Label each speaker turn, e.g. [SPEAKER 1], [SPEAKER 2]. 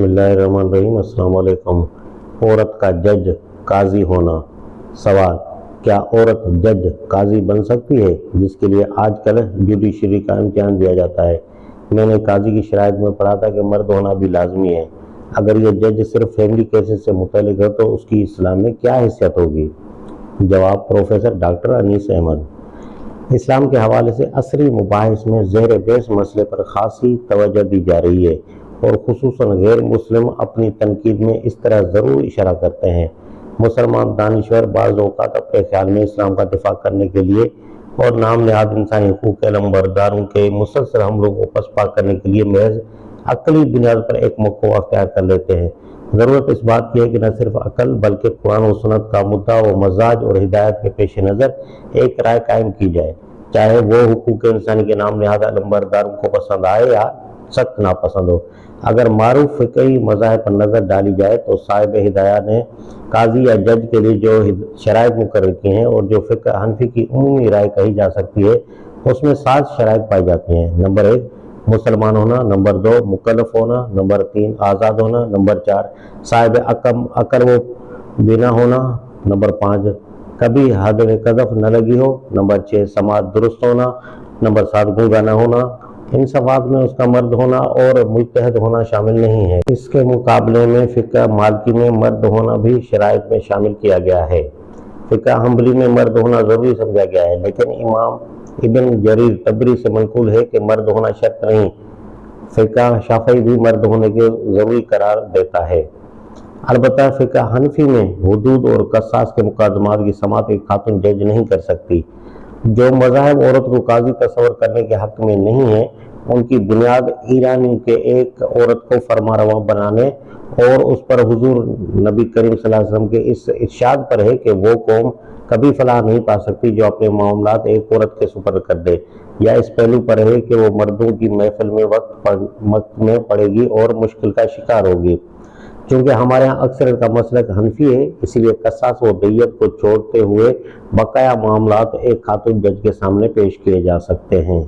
[SPEAKER 1] बिस्मिल्लाहिर्रहमानिर्रहीम। अस्सलाम वालेकुम। औरत का जज काजी होना। सवाल, क्या औरत जज काजी बन सकती है, जिसके लिए आजकल जुडिशरी का इम्तिहान दिया जाता है? मैंने काजी की शराइत में पढ़ा था कि मर्द होना भी लाजमी है। अगर ये जज सिर्फ फैमिली केसेस से मुतल्लिक है तो उसकी इस्लाम में क्या हैसियत होगी? जवाब, प्रोफेसर डॉक्टर अनीस अहमद। इस्लाम के हवाले से असरी मुबाहिस में ज़ेर बहस मसले पर खासी तवज्जो दी जा रही है और खुसूसन गैर मुस्लिम अपनी तनकीद में इस तरह ज़रूर इशारा करते हैं। मुसलमान दानिश्वर बाज़ औक़ात अपने ख्याल में इस्लाम का दिफा करने के लिए और नाम नहाद इंसानी हुकूक के लंबरदारों के मुसलसल हमलों को पसपा करने के लिए महज अक्ली बुनियाद पर एक मौक़िफ़ अख्तियार कर लेते हैं। ज़रूरत इस बात की है कि न सिर्फ अकल बल्कि कुरान और सुन्नत का मुद्दा व मजाज और हिदायत के पेश नज़र एक राय कायम की जाए, चाहे वो हुकूक इंसानी के नाम नहाद लंबरदारों को पसंद आए या सख्त नापसंद हो। अगर मारूफ फ़िक़ही मज़ाहिब पर नज़र डाली जाए तो साहिब हिदायत ने काजी या जज के लिए जो शराइत मुकर्रर की हैं और जो फ़िक़्ह हनफी की उमूमी राय कही जा सकती है, उसमें 7 शराइत पाई जाती हैं। नंबर 1, मुसलमान होना। नंबर 2, मुकल्लफ होना। नंबर 3, आज़ाद होना। नंबर 4, साहिब अकल व बिना होना। नंबर 5, कभी हद कज़फ न लगी हो। नंबर 6, समाज दुरुस्त होना। नंबर 7, गूंगा न होना। इन सवाल में उसका मर्द होना और मुज्तहिद होना शामिल नहीं है। इसके मुकाबले में फ़िक़्ह मालिकी में मर्द होना भी शराइत में शामिल किया गया है। फ़िक़्ह हंबली में मर्द होना ज़रूरी समझा गया है, लेकिन इमाम इब्न जरीर तबरी से मनकूल है कि मर्द होना शर्त नहीं। फ़िक़्ह शाफ़ई भी मर्द होने के ज़रूरी करार देता है। अलबत्ता फ़िक़्ह हनफी में हुदूद और क़सास के मुक़दमात की समाअत एक खातून जज नहीं कर सकती। जो मज़ाहिब औरत को काजी तस्वर करने के हक़ में नहीं है, उनकी बुनियाद ईरानी के एक औरत को फरमारवा बनाने और उस पर हुजूर नबी करीम सल्लल्लाहु अलैहि वसल्लम के इस इरशाद पर है कि वो कौम कभी फलाह नहीं पा सकती जो अपने मामलात एक औरत के सुपर्द कर दे, या इस पहलू पर है कि वो मर्दों की महफिल में वक्त में पड़ेगी और मुश्किल का शिकार होगी। क्योंकि हमारे यहाँ अक्सर का मसलक हनफी है, इसीलिए कसास व दियत को छोड़ते हुए बकाया मामलात एक खातून जज के सामने पेश किए जा सकते हैं।